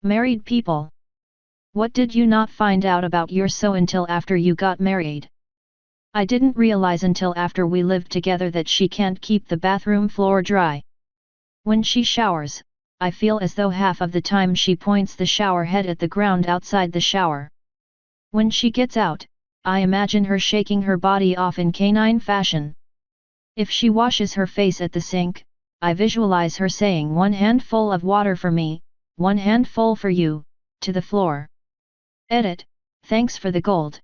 Married people. What did you not find out about your so until after you got married? I didn't realize until after we lived together that she can't keep the bathroom floor dry. When she showers, I feel as though half of the time she points the shower head at the ground outside the shower. When she gets out, I imagine her shaking her body off in canine fashion. If she washes her face at the sink, I visualize her saying 1 handful of water for me, 1 handful for you, to the floor. Edit, thanks for the gold.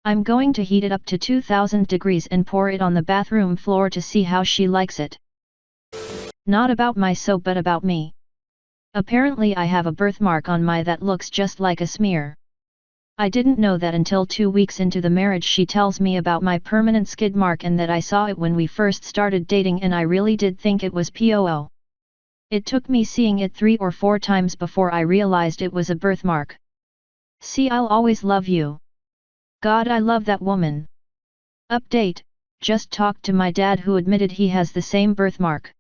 I'm going to heat it up to 2000 degrees and pour it on the bathroom floor to see how she likes it. Not about my soap but about me. Apparently I have a birthmark on my that looks just like a smear. I didn't know that until 2 weeks into the marriage she tells me about my permanent skid mark and that I saw it when we first started dating and I really did think it was POO. It took me seeing it 3 or 4 times before I realized it was a birthmark. See, I'll always love you. God, I love that woman. Update, just talked to my dad who admitted he has the same birthmark.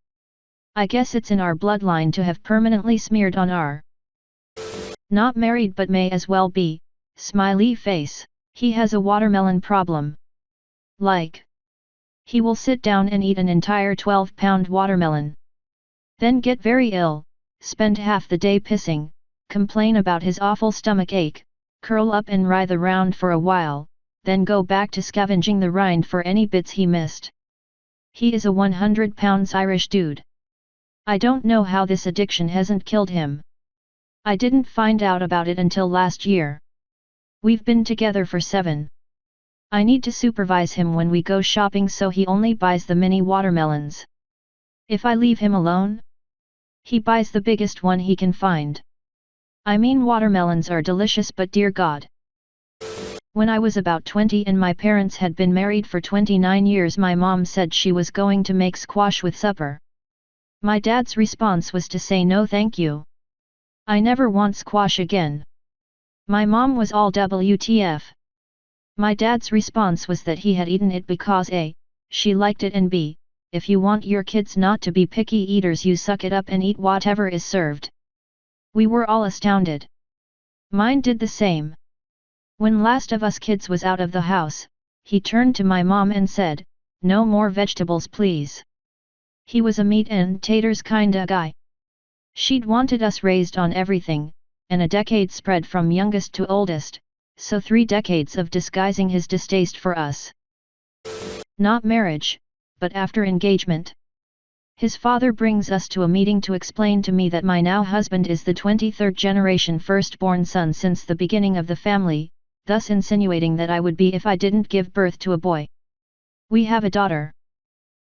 I guess it's in our bloodline to have permanently smeared on our. Not married but may as well be, smiley face. He has a watermelon problem. Like. He will sit down and eat an entire 12-pound watermelon. Then get very ill, spend half the day pissing, complain about his awful stomach ache, curl up and writhe around for a while, then go back to scavenging the rind for any bits he missed. He is a 100-pound Irish dude. I don't know how this addiction hasn't killed him. I didn't find out about it until last year. We've been together for 7. I need to supervise him when we go shopping so he only buys the mini watermelons. If I leave him alone, he buys the biggest one he can find. I mean, watermelons are delicious, but dear God. When I was about 20 and my parents had been married for 29 years, my mom said she was going to make squash with supper. My dad's response was to say no thank you. I never want squash again. My mom was all WTF. My dad's response was that he had eaten it because A, she liked it, and B, if you want your kids not to be picky eaters, you suck it up and eat whatever is served. We were all astounded. Mine did the same. When last of us kids was out of the house, he turned to my mom and said, "No more vegetables please." He was a meat and taters kinda guy. She'd wanted us raised on everything, and a decade spread from youngest to oldest, so 3 decades of disguising his distaste for us. Not marriage, but after engagement. His father brings us to a meeting to explain to me that my now husband is the 23rd generation firstborn son since the beginning of the family, thus insinuating that I would be if I didn't give birth to a boy. We have a daughter.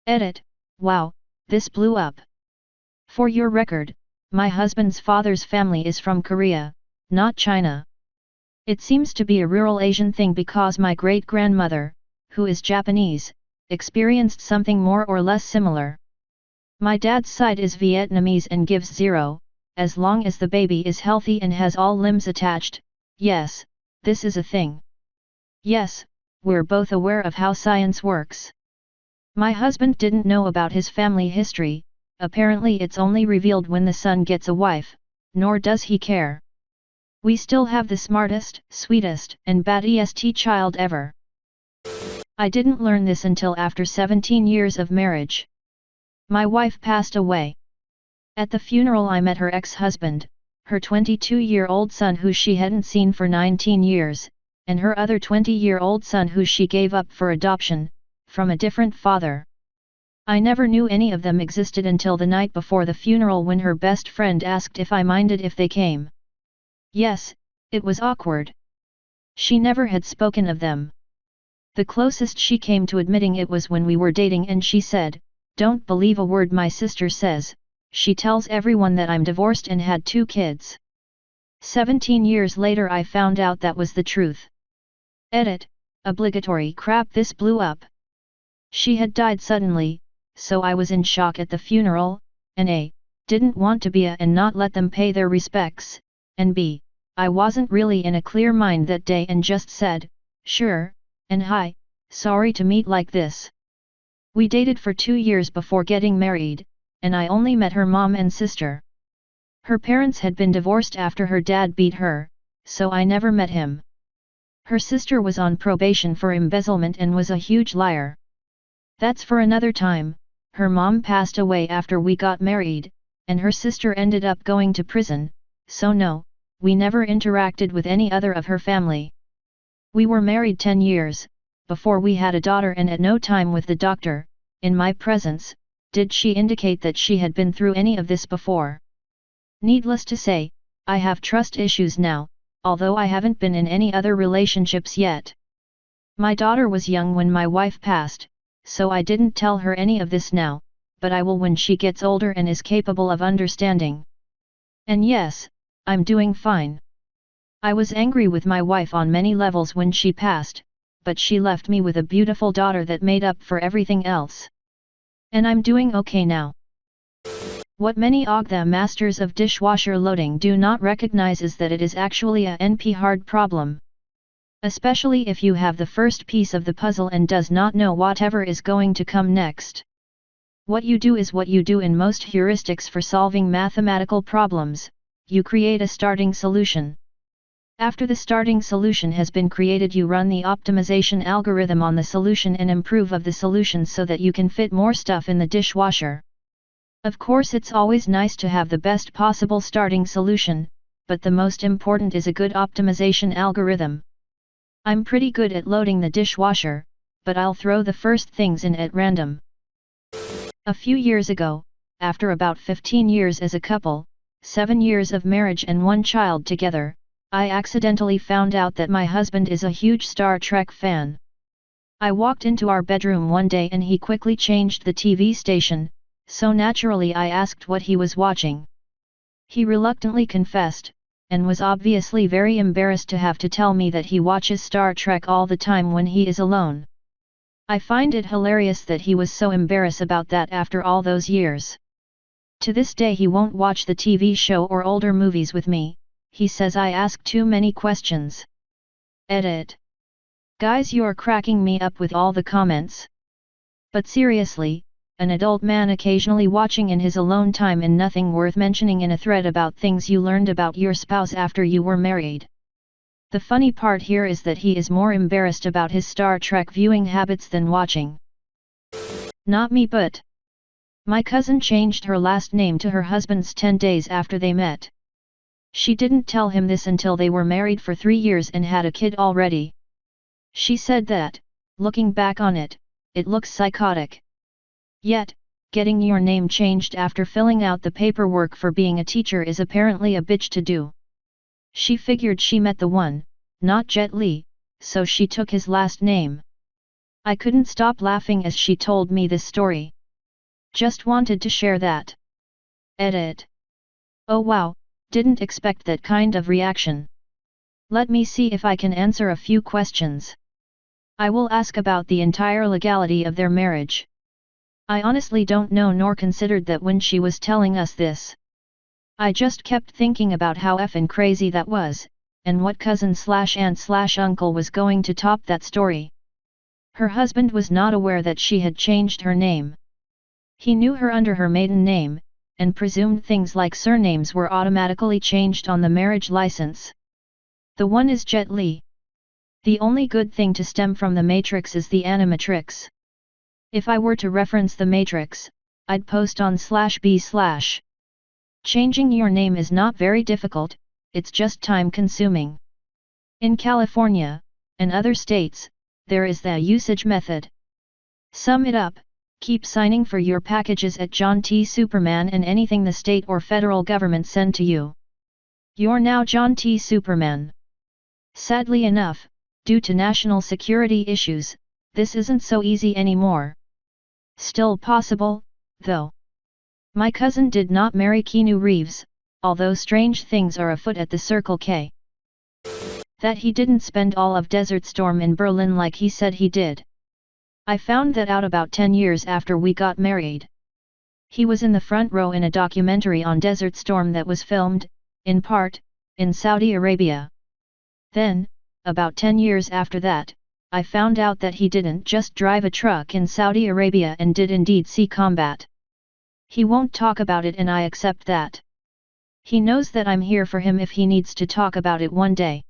Edit, wow, this blew up. For your record, my husband's father's family is from Korea, not China. It seems to be a rural Asian thing because my great-grandmother, who is Japanese, experienced something more or less similar. My dad's side is Vietnamese and gives 0, as long as the baby is healthy and has all limbs attached. Yes, this is a thing. Yes, we're both aware of how science works. My husband didn't know about his family history, apparently it's only revealed when the son gets a wife, nor does he care. We still have the smartest, sweetest, and baddest child ever. I didn't learn this until after 17 years of marriage. My wife passed away. At the funeral I met her ex-husband, her 22-year-old son who she hadn't seen for 19 years, and her other 20-year-old son who she gave up for adoption, from a different father. I never knew any of them existed until the night before the funeral when her best friend asked if I minded if they came. Yes, it was awkward. She never had spoken of them. The closest she came to admitting it was when we were dating and she said, "Don't believe a word my sister says, she tells everyone that I'm divorced and had 2 kids." 17 years later I found out that was the truth. Edit, obligatory crap, this blew up. She had died suddenly, so I was in shock at the funeral, and A, didn't want to be a and not let them pay their respects, and B, I wasn't really in a clear mind that day and just said, "Sure, and hi, sorry to meet like this." We dated for 2 years before getting married, and I only met her mom and sister. Her parents had been divorced after her dad beat her, so I never met him. Her sister was on probation for embezzlement and was a huge liar. That's for another time. Her mom passed away after we got married, and her sister ended up going to prison, so no, we never interacted with any other of her family. We were married 10 years, before we had a daughter, and at no time with the doctor, in my presence, did she indicate that she had been through any of this before. Needless to say, I have trust issues now, although I haven't been in any other relationships yet. My daughter was young when my wife passed, so I didn't tell her any of this now, but I will when she gets older and is capable of understanding. And yes, I'm doing fine. I was angry with my wife on many levels when she passed, but she left me with a beautiful daughter that made up for everything else. And I'm doing okay now. What many of the masters of dishwasher loading do not recognize is that it is actually a NP hard problem. Especially if you have the first piece of the puzzle and does not know whatever is going to come next. What you do is what you do in most heuristics for solving mathematical problems, you create a starting solution. After the starting solution has been created, you run the optimization algorithm on the solution and improve of the solution so that you can fit more stuff in the dishwasher. Of course, it's always nice to have the best possible starting solution, but the most important is a good optimization algorithm. I'm pretty good at loading the dishwasher, but I'll throw the first things in at random. A few years ago, after about 15 years as a couple, 7 years of marriage and 1 child together, I accidentally found out that my husband is a huge Star Trek fan. I walked into our bedroom one day and he quickly changed the TV station, so naturally I asked what he was watching. He reluctantly confessed, and was obviously very embarrassed to have to tell me that he watches Star Trek all the time when he is alone. I find it hilarious that he was so embarrassed about that after all those years. To this day he won't watch the TV show or older movies with me. He says I ask too many questions. Edit. Guys, you're cracking me up with all the comments. But seriously, an adult man occasionally watching in his alone time and nothing worth mentioning in a thread about things you learned about your spouse after you were married. The funny part here is that he is more embarrassed about his Star Trek viewing habits than watching. Not me, but my cousin changed her last name to her husband's 10 days after they met. She didn't tell him this until they were married for 3 years and had a kid already. She said that, looking back on it, it looks psychotic. Yet, getting your name changed after filling out the paperwork for being a teacher is apparently a bitch to do. She figured she met the one, not Jet Li, so she took his last name. I couldn't stop laughing as she told me this story. Just wanted to share that. Edit. Oh wow, didn't expect that kind of reaction. Let me see if I can answer a few questions. I will ask about the entire legality of their marriage. I honestly don't know nor considered that when she was telling us this. I just kept thinking about how effing crazy that was, and what cousin/aunt/uncle was going to top that story. Her husband was not aware that she had changed her name. He knew her under her maiden name, and presumed things like surnames were automatically changed on the marriage license. The one is Jet Li. The only good thing to stem from the Matrix is the animatrix. If I were to reference the Matrix, I'd post on /b/. Changing your name is not very difficult, it's just time consuming. In California, and other states, there is the usage method. Sum it up, keep signing for your packages at John T. Superman and anything the state or federal government send to you. You're now John T. Superman. Sadly enough, due to national security issues, this isn't so easy anymore. Still possible, though. My cousin did not marry Keanu Reeves, although strange things are afoot at the Circle K. That he didn't spend all of Desert Storm in Berlin like he said he did. I found that out about 10 years after we got married. He was in the front row in a documentary on Desert Storm that was filmed, in part, in Saudi Arabia. Then, about 10 years after that, I found out that he didn't just drive a truck in Saudi Arabia and did indeed see combat. He won't talk about it and I accept that. He knows that I'm here for him if he needs to talk about it one day.